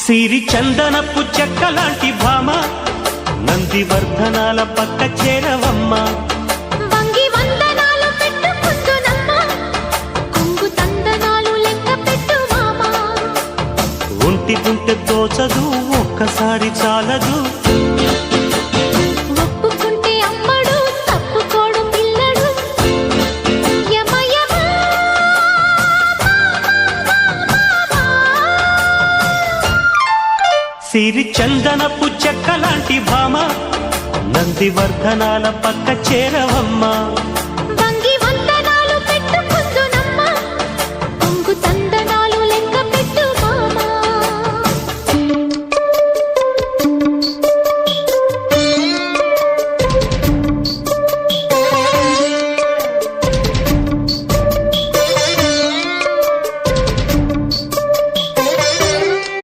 సిరి చందనపు చెక్కలాంటి భామ నందివర్ధనాల పక్క చేరవమ్మ. వంగి వందనాలు పెట్టుకుందునమ్మ కొంగు తందనాలు లెక్క పెట్టు మామ. ఒంటి గుంటె తోచదు ఒక్కసారి చాలదు ఒప్పుకుంటే అమ్మడు తప్పుకోడు పిల్లడు. యమ యమ సిరి చందనపు చెక్కలాంటి భామ నందివర్ధనాల పక్క చేరవమ్మ.